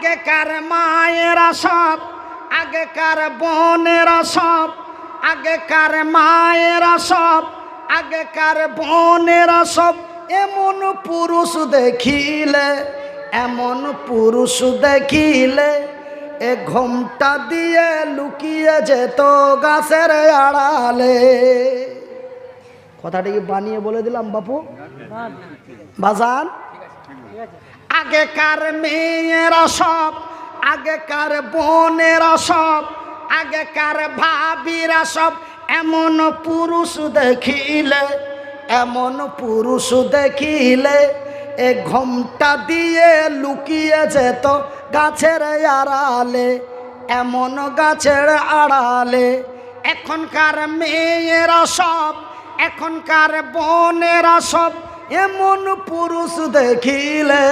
আগেকার মায়েরা সব, আগেকার বোনেরা সব, আগেকার মায়েরা সব, আগেকার বোনেরা সব এমন পুরুষ দেখিলে, এমন পুরুষ দেখিলে এ ঘোমটা দিয়ে লুকিয়ে যেত গাছের আড়ালে। কথাটা কি বানিয়ে বলে দিলাম বাপু বাজান? আগেকার মেয়েরা সব, আগেকার বোনেরা সব, আগেকার ভাবিরা সব এমন পুরুষ দেখিলে, এমন পুরুষ দেখিলে এ ঘোমটা দিয়ে লুকিয়ে যেত গাছের আড়ালে, এমন গাছের আড়ালে। এখনকার মেয়েরা সব, এখনকার বোনেরা সব এমন পুরুষ দেখিলে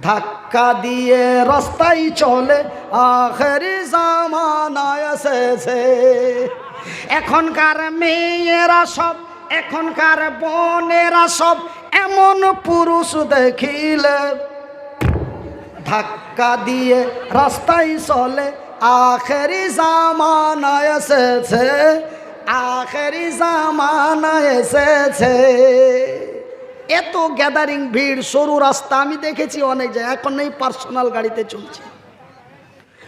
ধাক্কা দিয়ে রাস্তায় চলে, আখেরি জামানায় এসেছে। এখনকার মেয়েরা সব, এখনকার বোনেরা সব এমন পুরুষ দেখিলে ধাক্কা দিয়ে রাস্তায় চলে, আখেরি জামানায় এসেছে, আখেরি জামানায় এসেছে। এত গ্যাদারিং ভিড়, সরু রাস্তা আমি দেখেছি অনেক জায়গায়। এখন এই পার্সোনাল গাড়িতে চলছে,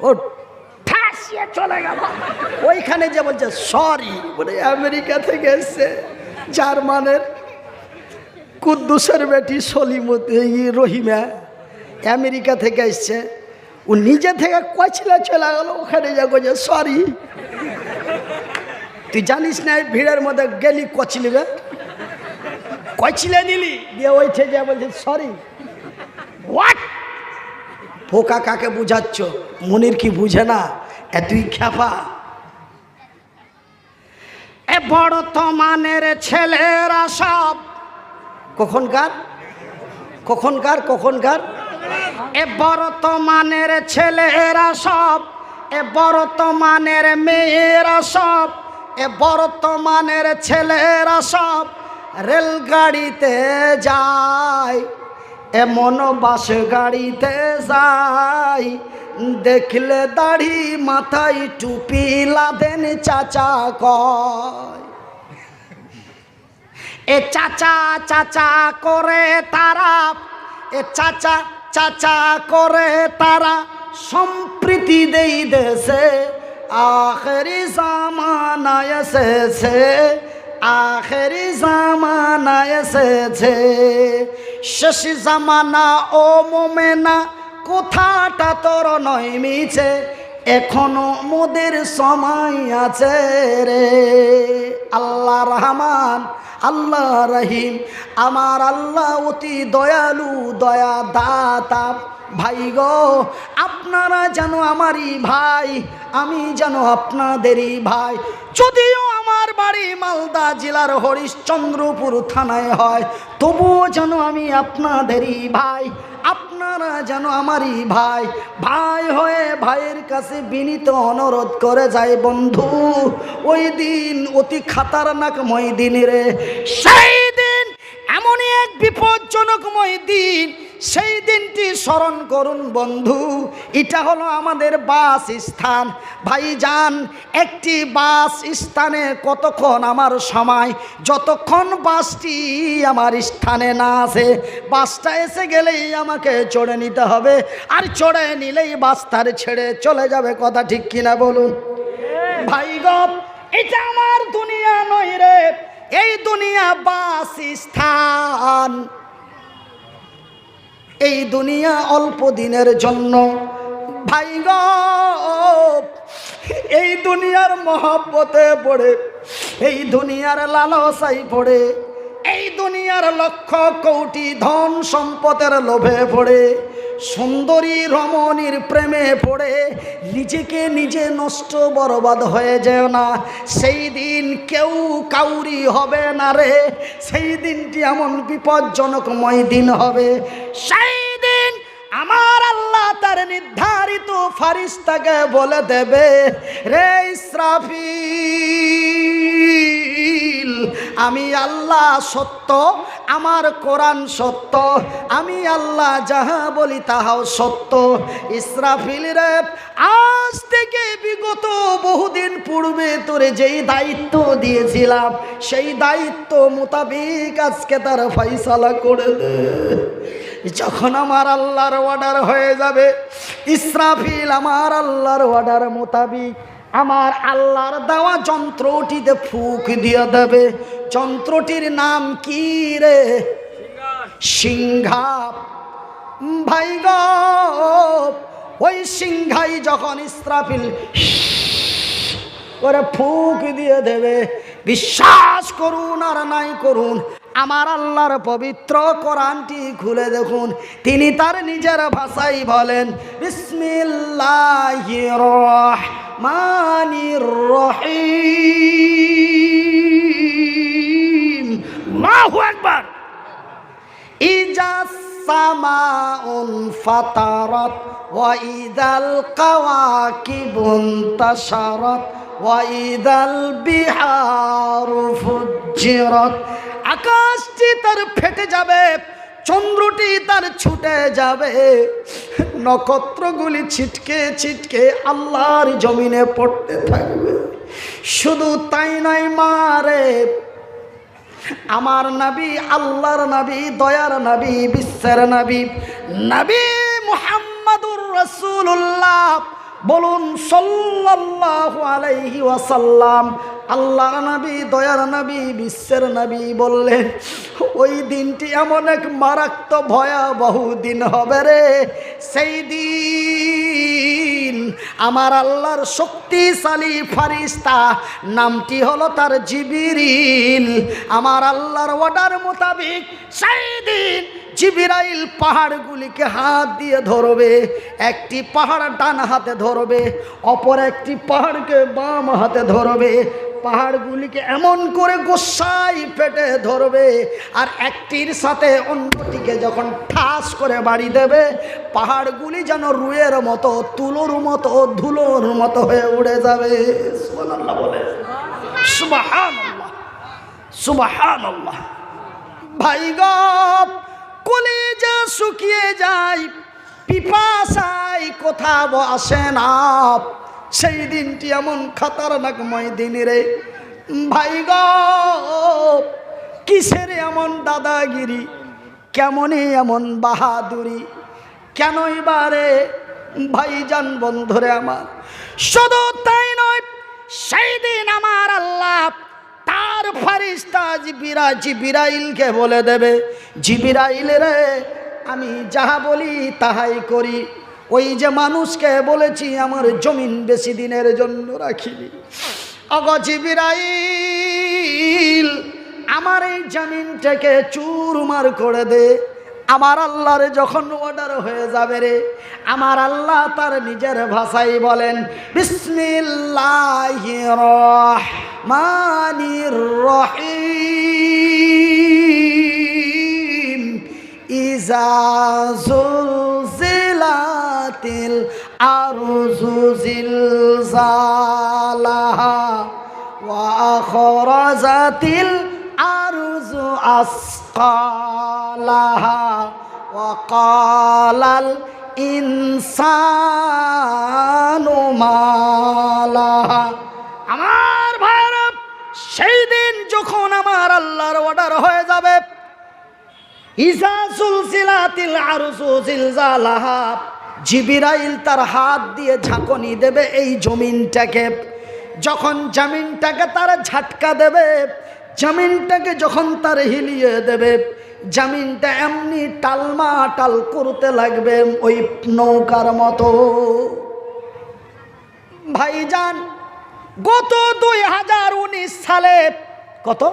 ও ঠাসিয়ে চলে গেল। ওইখানে যে বলছে সরি, বলে আমেরিকা থেকে এসছে, জার্মানের কুদ্দুসের বেটি সলিমতি রহিমা আমেরিকা থেকে এসছে, ও নিজে থেকে কইছিলে চলে গেল, ওখানে যা বলছে সরি। তুই জানিস না ভিড়ের মধ্যে গেলি কচলিবে, কচলে দিলি দিয়ে ওইঠে যা বলছে সরি। হোয়াট? পোকা কাকে বুঝাচ্ছ? মনির কি বুঝে না? তুই খেপা। এ বর্তমানের ছেলেরা সব, কখনকার কখনকার কখনকার এ বর্তমানের ছেলেরা সব, এ বর্তমানের মেয়েরা সব, এ বর্তমানের ছেলেরা সব রেলগাড়িতে যায়, এমন বাস গাড়িতে যায়, দেখলে দাড়ি মাথায় টুপি লাদেন চাচা কয়। এ চাচা চাচা করে তারা, এ চাচা চাচা করে তারা সম্প্রীতি দেই দেশে, আখেরি জামানায় এসেছে, আখেরি জামানায় এসেছে। শেষ জামানা ও মোমেনা কথাটা তোর নয় মিছে, এখনো মোদের সময় আছে রে। আল্লাহ রহমান, আল্লাহ রহিম, আমার আল্লাহ অতি দয়ালু, দয়া দাতা। ভাই গো, আপনারা যেন আমারই ভাই, আমি যেন আপনাদেরই ভাই। যদিও আমার বাড়ি মালদা জেলার হরিশ্চন্দ্রপুর থানায় হয়, তবুও যেন আমি আপনাদেরই ভাই, আপনারা যেন আমারই ভাই। ভাই হয়ে ভাইয়ের কাছে বিনীত অনুরোধ করে যায়, বন্ধু ওই দিন অতি খাতারনাকময় দিন রে। সেই দিন এমনই এক বিপজ্জনকময় দিন, সেই দিনটি স্মরণ করুন বন্ধু। এটা হলো আমাদের বাস স্থান। ভাইজান, একটি বাস স্থানে কতক্ষণ আমার সময়, যতক্ষণ বাসটি আমার স্থানে না আসে, বাসটা এসে গেলেই আমাকে চড়ে নিতে হবে, আর চড়ে নিলেই বাস তার ছেড়ে চলে যাবে। কথা ঠিক কিনা বলুন ভাই গো? এটা আমার দুনিয়া নয় রে, এই দুনিয়া বাস স্থান। এই দুনিয়া অল্প দিনের জন্য ভাই গো। এই দুনিয়ার মহব্বতে পড়ে, এই দুনিয়ার লালসায় পড়ে, এই দুনিয়ার লক্ষ কোটি ধন সম্পদের লোভে পড়ে, সুন্দরী রমণীর প্রেমে পড়ে নিজেকে নিজে নষ্ট বরবাদ হয়ে যেও না। সেই দিন কেউ কাউরি হবে না রে। সেই দিনটি এমন বিপজ্জনকময় দিন হবে। সেই দিন আমার আল্লাহ তার নির্ধারিত ফারিস্তাকে বলে দেবে, রে ইসরাফিল, আমি আল্লাহ সত্য আমার কোরআন সত্য, আমি আল্লাহ যাহা বলি তাহাও সত্য। ইসরাফিল রে, আজ থেকে বিগত বহুদিন পূর্বে তোরে যেই দায়িত্ব দিয়েছিলাম সেই দায়িত্ব মোতাবেক আজকে তার ফয়সালা করে দে। যখন আমার আল্লাহর অর্ডার হয়ে যাবে, ইসরাফিল আমার আল্লাহর অর্ডার মোতাবেক আমার আল্লাহর দেওয়া যন্ত্রটিতে ফুঁক দিয়ে দেবে। যন্ত্রটির নাম কি রে? সিংহা। ভাই গো, ওই সিংহাই যখন ইসরাফিল করে ফুঁক দিয়ে দেবে, বিশ্বাস করুন আর নাই করুন, আমার আল্লাহর পবিত্র কোরআনটি খুলে দেখুন, তিনি তার নিজের ভাষায় বলেন, বিসমিল্লাহির রহমানির রহিম। আল্লাহু আকবার। ইজা সামাউন ফাতারাত ওয়া ইদাল কাওয়াকিবুন তাশারাত ওয়া ইদাল বিহারু ফুজ্জিরাত। আকাশটি তার ফেটে যাবে, চন্দ্রটি তার ছুটে যাবে, নক্ষত্রগুলি ছিটকে ছিটকে আল্লাহর জমিনে পড়তে থাকবে। শুধু তাই নয় মারে, আমার নবী, আল্লাহর নবী, দয়ার নবী, বিশ্বের নবী, নবী মুহাম্মাদুর রাসূলুল্লাহ বলুন সাল্লাল্লাহু আলাইহি ওয়াসাল্লাম, আল্লাহর নবী, দয়ার নবী, বিশ্বের নবী বললেন, ওই দিনটি এমন এক মারাত্মক ভয়াবহ দিন হবে রে। সেই দিন আমার আল্লাহর শক্তিশালী ফারিস্তা, নামটি হলো তার জিবরিল, আমার আল্লাহর অর্ডার মোতাবেক সেই দিন জিবরাইল পাহাড়গুলিকে হাত দিয়ে ধরবে। একটি পাহাড় ডান হাতে ধরবে, অপর একটি পাহাড়কে বাম হাতে ধরবে। পাহাড়গুলিকে এমন করে গোসাই পেটে ধরবে, আর একটির সাথে অন্যটিকে যখন ঠাস করে বাড়ি দেবে, পাহাড়গুলি যেন রুয়ের মতো, তুলোর মতো, ধুলোর মতো হয়ে উড়ে যাবে। সুবহানাল্লাহ বলে, সুবহানাল্লাহ, সুবহানাল্লাহ। ভাই গো, কলিজা শুকিয়ে যায়, পিপাসায় কোথাও আসে না। সেই দিনটি এমন খতরনাকময় দিন রে ভাই গো। কিসের এমন দাদাগিরি, কেমনই এমন বাহাদুরি, কেনই বারে ভাইজান বন্ধুরে আমার। শুধু তাই নয়, সেই দিন আমার আল্লাহ তার ফারিস্তা জিবরাইলকে বলে দেবে, জিবরাইল রে, আমি যাহা বলি তাহাই করি। ওই যে মানুষকে বলেছি আমার জমিন বেশি দিনের জন্য রাখিনি, অগো জিবরাইল, আমার এই জমিনটাকে চুরমার করে দে। আমার আল্লাহর যখন অর্ডার হয়ে যাবে রে, আমার আল্লাহ তার নিজের ভাষায় বলেন, বিসমিল্লাহির রহমানির রহিম। ইজা যুলজিলাতিল আরযু জিলজালাহা ওয়া আখরাজাতিল আরযু আসকালাহা ওয়া ক্বালাল ইনসানু মা লাহা। আমার ভাইরা, সেই দিন যখন আমার আল্লাহর অর্ডার হয়ে যাবে, ইজা সুলসিলাতিল আরযু জিলজালাহা, জিবরাইল তার হাত দিয়ে ঝাঁকুনি দেবে এই জমিনটাকে। যখন জমিনটাকে তার ঝাটকা দেবে, জমিনটাকে যখন তার হিলিয়ে দেবে, জমিনটা এমনি টালমাটাল করতে লাগবে ওই নৌকার মতো। ভাইজান, গত 2019 সালে, কত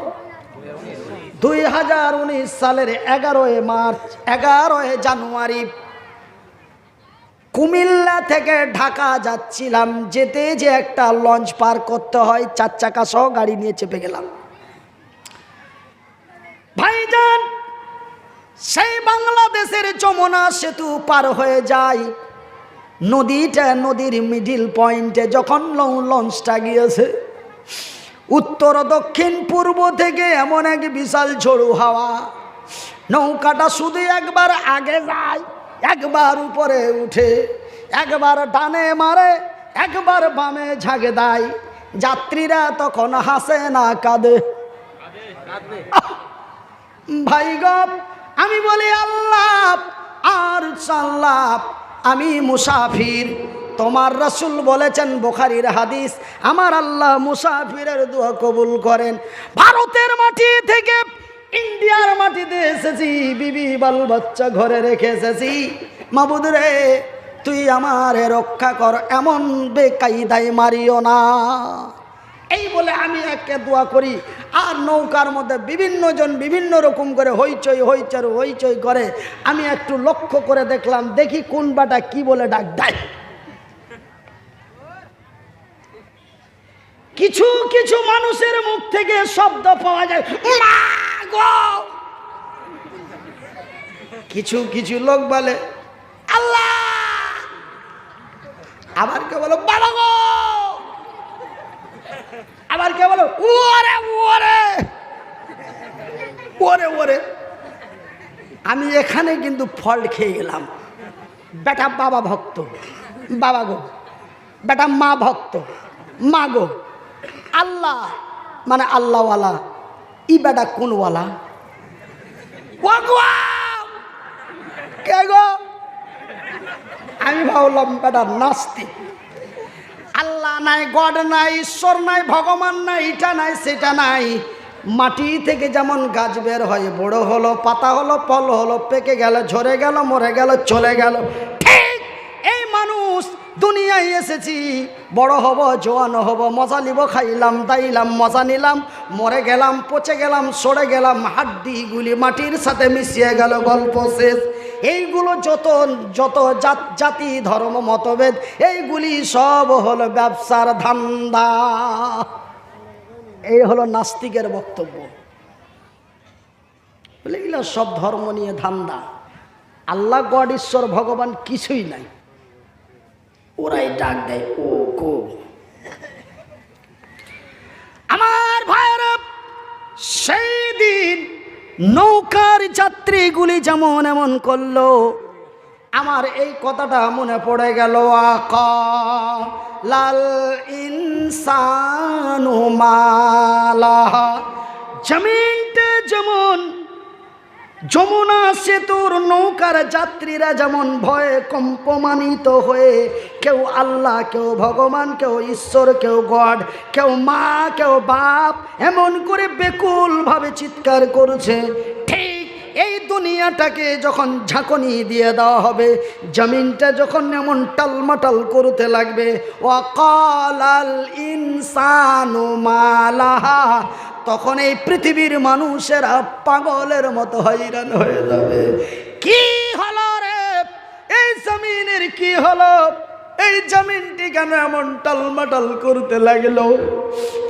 2019 সালের 11 মার্চ, 11 জানুয়ারি কুমিল্লা থেকে ঢাকা যাচ্ছিলাম। যেতে যে একটা লঞ্চ পার করতে হয়, 4 চাকা সহ গাড়ি নিয়ে চেপে গেলাম। ভাইজান, সেই বাংলাদেশের যমুনা সেতু পার হয়ে যায়, নদীর মিডিল পয়েন্টে যখন লঞ্চটা গিয়েছে, উত্তর দক্ষিণ পূর্ব থেকে এমন এক বিশাল ঝোড়ো হাওয়া, নৌকাটা শুধু একবার আগে যায়, একবার উপরে উঠে, একবার ডানে মারে, একবার বামে ঝাঁকে দেয়। যাত্রীরা তখন হাসে না কাঁদে? ভাই গো, আমি বলি আল্লাহ আর সাল্লাহ, আমি মুসাফির। তোমার রাসূল বলেছেন, বুখারীর হাদিস, আমার আল্লাহ মুসাফিরের দোয়া কবুল করেন। ভারতের মাটি থেকে ইন্ডিয়ার মাটিতে এসেছি, বিবি বাল বাচ্চা ঘরে রেখে এসেছি। মাবুদ রে, তুই আমারে রক্ষা কর, এমন বেকায়দায় মারিও না। এই বলে আমি একে দোয়া করি, আর নৌকার মধ্যে বিভিন্ন জন বিভিন্ন রকম করে হইচই হইচই হইচই করে। আমি একটু লক্ষ্য করে দেখলাম, দেখি কোন বাটা কি বলে ডাক দেয়। কিছু কিছু মানুষের মুখ থেকে শব্দ পাওয়া যায়, মা গো। কিছু কিছু লোক বলে আল্লাহ, আবার কে বলো বাবা গো, আবার কে বলো ওরে ওরে ওরে ওরে। আমি এখানে কিন্তু ফল খেয়ে গেলাম। বেটা বাবা ভক্ত, বাবা গো। বেটা মা ভক্ত, মা গো। আল্লাহ মানে আল্লাহওয়ালা, ই বেটা কোনওয়ালা? কে গো? আমি ভাবলাম বেটা নাস্তিক। আল্লাহ নাই, গড নাই, ঈশ্বর নাই, ভগবান নাই, এটা নাই সেটা নাই। মাটি থেকে যেমন গাছ বের হয়, বড় হলো, পাতা হলো, ফল হলো, পেকে গেল, ঝরে গেল, মরে গেল, চলে গেল, ঠিক এই মানুষ দুনিয়ায় এসেছি, বড় হব, জোয়ান হব, মজা নিব, খাইলাম দাইলাম, মজা নিলাম, মরে গেলাম, পচে গেলাম, সরে গেলাম, হাড্ডিগুলি মাটির সাথে মিশিয়ে গেল, গল্প শেষ। এইগুলো যত যত জাতি ধর্ম মতভেদ, এইগুলি সব হলো ব্যবসার ধান্দা। এই হলো নাস্তিকের বক্তব্য। বলে এগুলো সব ধর্ম নিয়ে ধান্দা, আল্লাহ গড ঈশ্বর ভগবান কিছুই নাই। ওরাই ডাক দেয় ও গো। আমার ভাইরা, সেই দিন নৌকার যাত্রীগুলি যেমন এমন করলো, আমার এই কথাটা মনে পড়ে গেল। আকা লাল ইনসানু মালাহা, জমিনটা যেমন যমুনা সেতুর নৌকার যাত্রীরা যেমন ভয়ে কম্পমানিত হয়ে, কেউ আল্লাহ, কেউ ভগবান, কেউ ঈশ্বর, কেউ গড, কেউ মা, কেউ বাপ, এমন করে বেকুলভাবে চিৎকার করছে, ঠিক এই দুনিয়াটাকে যখন ঝাঁকুনি দিয়ে দেওয়া হবে, জমিনটা যখন এমন টালমাটাল করতে লাগবে, ওয়াকালাল ইনসানু মালাহা, তখন এই পৃথিবীর মানুষেরা পাগলের মতো হয়রান হয়ে যাবে। কি হলো রে, এই জমিনের কি হলো? এই জমিনটি কেন এমন টালমাটাল করতে লাগলো?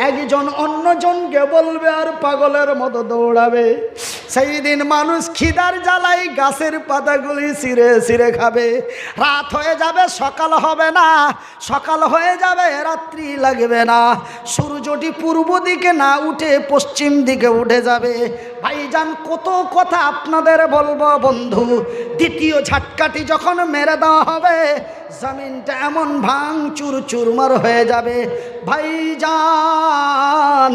একজন অন্যজনকে বলবে আর পাগলের মতো দৌড়াবে। সেই দিন মানুষ খিদার জ্বালাই গাছের পাতাগুলি ছিঁড়ে ছিঁড়ে খাবে। রাত হয়ে যাবে, সকাল হবে না, সকাল হয়ে যাবে, রাত্রি লাগবে না। সূর্যটি পূর্ব দিকে না উঠে পশ্চিম দিকে উঠে যাবে। ভাইজান, কত কথা আপনাদের বলবো বন্ধু। দ্বিতীয় ঝাটকাটি যখন মেরে দেওয়া হবে, জমিনটা এমন ভাঙচুর চুরমার হয়ে যাবে ভাইজান,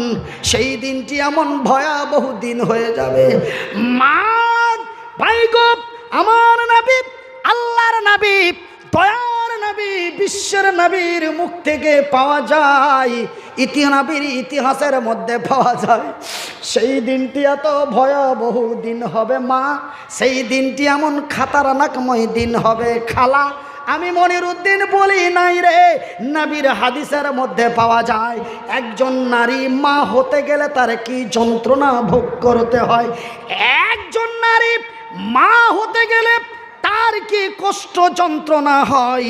সেই দিনটি এমন ভয়াবহ দিন হয়ে যাবে। মা ভাই গো, আমার নবী, আল্লাহর নবী, দয়ার নবী, বিশ্বের নবীর মুখ থেকে পাওয়া যায়, নবীর ইতিহাসের মধ্যে পাওয়া যায়। সেই দিনটি এত ভয়াবহ দিন হবে মা, সেই দিনটি এমন খাতারনাকময় দিন হবে খালা। আমি মনিরুদ্দিন বলি নাই রে, নবীর হাদিসের মধ্যে পাওয়া যায়, একজন নারী মা হতে গেলে তার কি যন্ত্রণা ভোগ করতে হয়, একজন নারী মা হতে গেলে তার কি কষ্ট যন্ত্রণা হয়,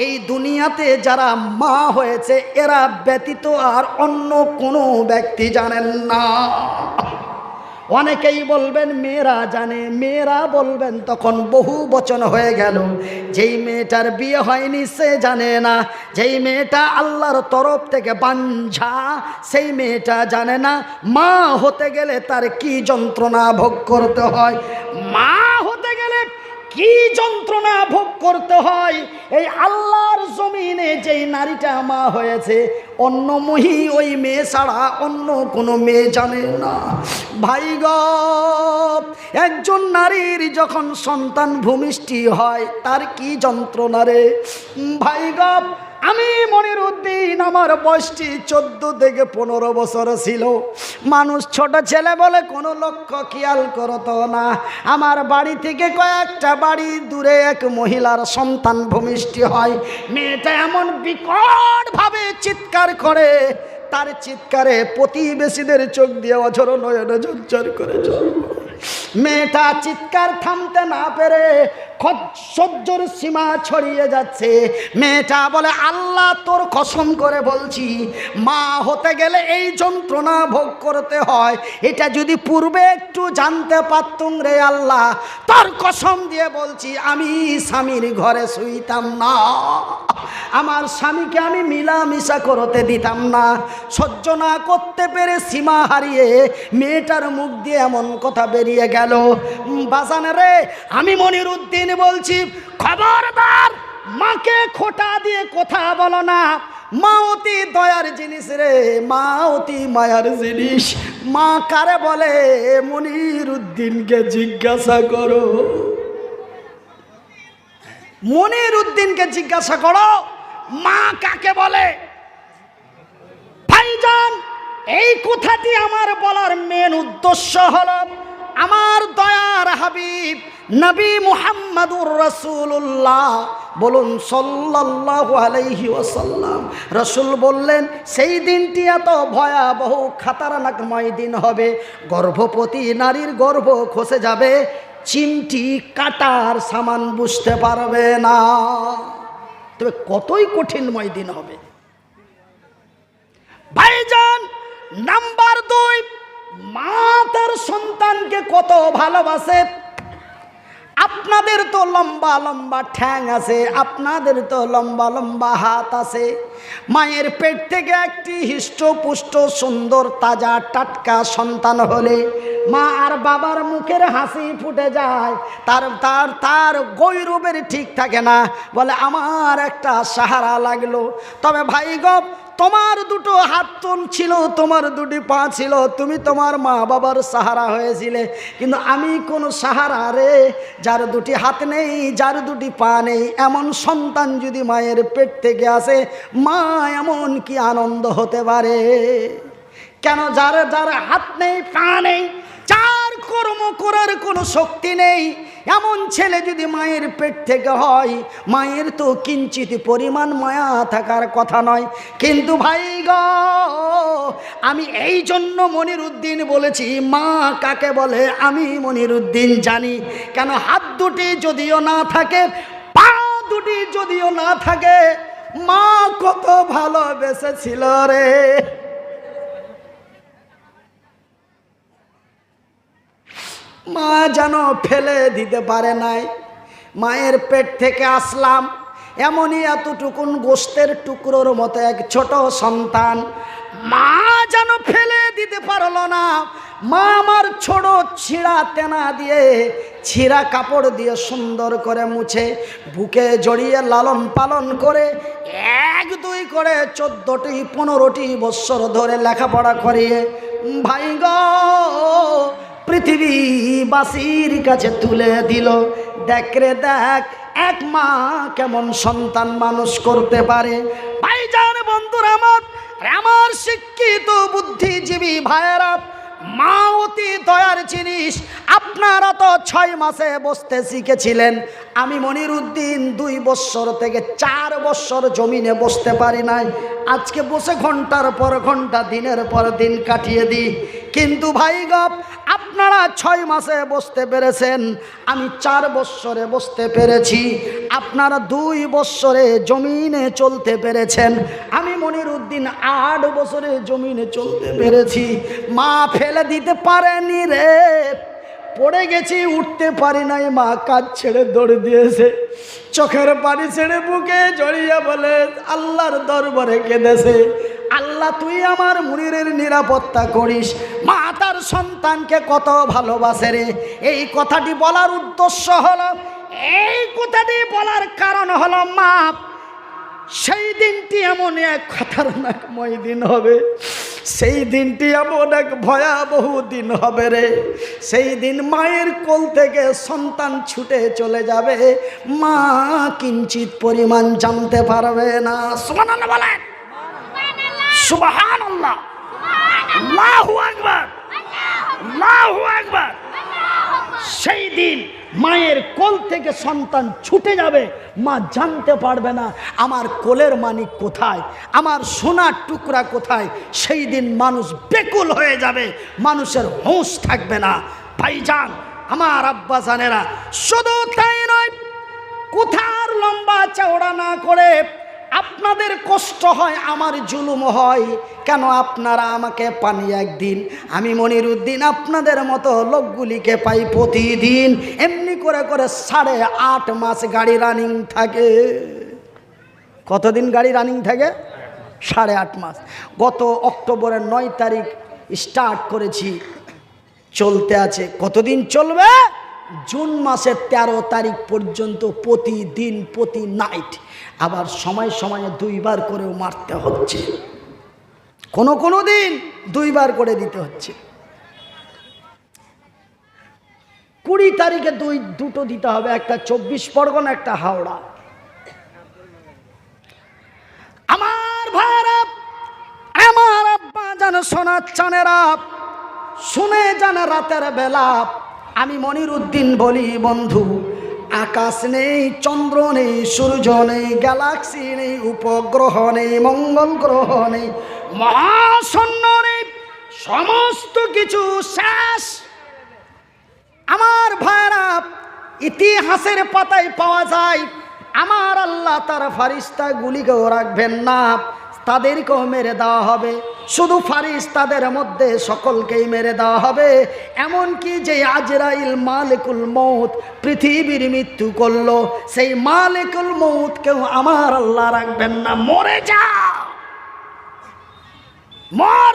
এই দুনিয়াতে যারা মা হয়েছে এরা ব্যতীত আর অন্য কোনো ব্যক্তি জানেন না। অনেকেই বলবেন মেয়েরা জানে, মেয়েরা বলবেন তখন বহু বচন হয়ে গেল। যেই মেয়েটার বিয়ে হয়নি সে জানে না, যেই মেয়েটা আল্লাহর তরফ থেকে বাঞ্ঝা সেই মেয়েটা জানে না মা হতে গেলে তার কি যন্ত্রণা ভোগ করতে হয়, মা হতে গেলে কি যন্ত্রণা ভোগ করতে হয়। এই আল্লাহর জমিনে যেই নারীটা মা হয়েছে অন্য মহি ওই মেয়ে ছাড়া অন্য কোনো মেয়ে জানে না। ভাই গো, একজন নারীর যখন সন্তান ভূমিষ্ঠি হয় তার কি যন্ত্রণা রে ভাই গো। আমি মনিরুদ্দিন, আমার বয়সটি 14 থেকে 15 বছর ছিল। মানুষ ছোট ছেলে বলে কোনো লক্ষ্য খেয়াল করতো না। আমার বাড়ি থেকে কয়েকটা বাড়ি দূরে এক মহিলার সন্তান ভূমিষ্ঠি হয়। মেয়েটা এমন বিকটভাবে চিৎকার করে, তার চিৎকারে প্রতিবেশীদের চোখ দিয়ে অঝর নয়নে ঝরঝর করে জল। মেয়েটা চিৎকার থামতে না পেরে সহ্যর সীমা ছড়িয়ে যাচ্ছে। মেয়েটা বলে, আল্লাহ তোর কসম করে বলছি, মা হতে গেলে এই যন্ত্রণা ভোগ করতে হয়, এটা যদি পূর্বে একটু জানতে পারতুম রে আল্লাহ, তোর কসম দিয়ে বলছি আমি স্বামীর ঘরে শুইতাম না, আমার স্বামীকে আমি মিলামিশা করতে দিতাম না। সহ্য না করতে পেরে সীমা হারিয়ে মেয়েটার মুখ দিয়ে এমন কথা বেরিয়ে গেল। বাজান রে, আমি মনিরুদ্দিন বলছি, খবরদার মাকে খোটা দিয়ে কথা বলো না। মা অতি দয়ার জিনিস রে, মা অতি মায়ার জিনিস। মা কারে বলে মনিরুদ্দিনকে জিজ্ঞাসা করো, মনিরুদ্দিনকে জিজ্ঞাসা করো মা কাকে বলে। ভাইজান, এই কথাটি আমার বলার মেন উদ্দেশ্য হলো, আমার দয়ার হাবিব নবী মুহাম্মদুর রাসূলুল্লাহ বলুন সাল্লাল্লাহু আলাইহি ওয়াসাল্লাম, রাসূল বললেন সেই দিনটি এত ভয়াবহ খাতারনাকময় দিন হবে, গর্ভবতী নারীর গর্ভ খসে যাবে, চিমটি কাটার সামান বুঝতে পারবে না। তবে কতই কঠিনময় দিন হবে ভাইজান। নাম্বার 2, মা তার সন্তানকে কত ভালোবাসে। আপনাদের তো লম্বা লম্বা ঠ্যাং আছে, আপনাদের তো লম্বা লম্বা হাত আছে। মায়ের পেট থেকে একটি হৃষ্টপুষ্ট সুন্দর তাজা টাটকা সন্তান হলে মা আর বাবার মুখের হাসি ফুটে যায়, তার গৈরবের ঠিক থাকে না, বলে আমার একটা সাহারা লাগলো। তবে ভাই গো, তোমার দুটো হাত ছিল, তোমার দুটি পা ছিল, তুমি তোমার মা বাবার সাহারা হয়েছিলে, কিন্তু আমি কোন সাহারা রে। যার দুটি হাত নেই, যার দুটি পা নেই, এমন সন্তান যদি মায়ের পেট থেকে আসে, মা এমন কি আনন্দ হতে পারে। কেন যার যার হাত নেই, পা নেই, যার কর্ম করার কোনো শক্তি নেই, এমন ছেলে যদি মায়ের পেট থেকে হয়, মায়ের তো কিঞ্চিত পরিমাণ মায়া থাকার কথা নয়। কিন্তু ভাই গো, আমি এই জন্য মনিরুদ্দিন বলেছি মা কাকে বলে আমি মনিরুদ্দিন জানি। কেন, হাত দুটি যদিও না থাকে, পা দুটি যদিও না থাকে, মা কত ভালোবেসেছিল রে। মা যেন ফেলে দিতে পারে নাই। মায়ের পেট থেকে আসলাম, এমনই এতটুকুন গোস্তের টুকরোর মতো এক ছোট সন্তান, মা যেন ফেলে দিতে পারলো না। মা আমার ছোট ছিঁড়া তেনা দিয়ে, ছিঁড়া কাপড় দিয়ে সুন্দর করে মুছে বুকে জড়িয়ে লালন পালন করে 1-2 করে 14টি 15টি বৎসর ধরে লেখাপড়া করিয়ে ভাই গো পৃথিবীবাসীর কাছে তুলে দিল। দেখ রে দেখ, এক মা কেমন সন্তান মানুষ করতে পারে। ভাইজান বন্ধুরা আমার শিক্ষিত বুদ্ধিজীবী ভাইয়েরা, মা অতি দয়ার জিনিস। আপনারা তো 6 মাসে বসতে শিখেছিলেন, আমি মনিরুদ্দিন 2 বৎসর থেকে 4 বৎসর জমিনে বসতে পারি নাই। আজকে বসে ঘন্টার পর ঘন্টা, দিনের পর দিন কাটিয়ে দিই। কিন্তু ভাই গপ আপনারা 6 মাসে বসতে পেরেছেন, আমি 4 বৎসরে বসতে পেরেছি। আপনারা 2 বৎসরে জমিনে চলতে পেরেছেন, আমি মনিরুদ্দিন 8 বছরে জমিনে চলতে পেরেছি। মা ফেলে দিতে পারেনি রে, পড়ে গেছি, উঠতে পারি নাই, মা কাজ ছেড়ে দৌড় দিয়েছে, চোখের পানি ছেড়ে বুকে জড়িয়ে বলে আল্লাহর দরবারে কেঁদেছে, আল্লাহ তুই আমার মুনিরের নিরাপত্তা করিস। মা তার সন্তানকে কত ভালোবাসে রে। এই কথাটি বলার উদ্দেশ্য হলো, এই কথাটি বলার কারণ হলো মা সেই দিনটি এমন এক খতরনাকময় দিন হবে, সেই দিনটি এমন এক ভয়াবহ দিন হবে রে। সেই দিন মায়ের কোল থেকে সন্তান ছুটে চলে যাবে, মা কিঞ্চিত পরিমাণ জানতে পারবে না। সুবহানাল্লাহ বলেন, সুবহানাল্লাহ, আল্লাহু আকবার, আল্লাহু আকবার। সেই দিন মায়ের কোল থেকে সন্তান ছুটে যাবে, মা জানতে পারবে না আমার কোলের মানিক কোথায়, আমার সোনার টুকরা কোথায়। সেই দিন মানুষ বেকুল হয়ে যাবে, মানুষের হুঁশ থাকবে না। ভাইজান, আমার আব্বা জানেরা, শুধু তাই নয়, কোথার লম্বা চওড়া না করে আপনাদের কষ্ট হয়, আমার জুলুম হয় কেন? আপনারা আমাকে পানি একদিন, আমি মনিরুদ্দিন আপনাদের মতো লোকগুলিকে পাই প্রতিদিন। এমনি করে করে 8.5 মাস গাড়ি রানিং থাকে। কতদিন গাড়ি রানিং থাকে? 8.5 মাস। গত অক্টোবরের 9 তারিখ স্টার্ট করেছি, চলতে আছে। কতদিন চলবে? জুন মাসের 13 তারিখ পর্যন্ত প্রতিদিন, প্রতি নাইট। আবার সময় সময়ে 2 বার করেও মারতে হচ্ছে, কোনো দিন 2 বার করে দিতে হচ্ছে। 20 তারিখে দুটো দিতে হবে, একটা 24 পরগনা, একটা হাওড়া। আমার ভাইরা, আমার আব্বা জান, সোনার চানেরা, শুনে যান রাতের বেলা আমি মনিরুদ্দিন বলি, বন্ধু, আকাশ নেই, চন্দ্র নেই, সূর্য নেই, গ্যালাক্সি নেই, উপগ্রহ নেই, মঙ্গল গ্রহ নেই, মহাশূন্য নেই, সমস্ত কিছু শেষ। আমার ভাইরা, ইতিহাসের পাতায় পাওয়া যায় আমার আল্লাহ তার ফারিস্তা গুলিকেও রাখবেন না, তাদেরকেও মেরে দেওয়া হবে। শুধু ফারিস্তাদের মধ্যে সকলকেই মেরে দেওয়া হবে। এমনকি যে আজরাইল মালিকুল মৌত পৃথিবীর মৃত্যু করলো, সেই মালিকুল মৌতকেও আমার আল্লাহ রাখবেন না। মরে যা, মর।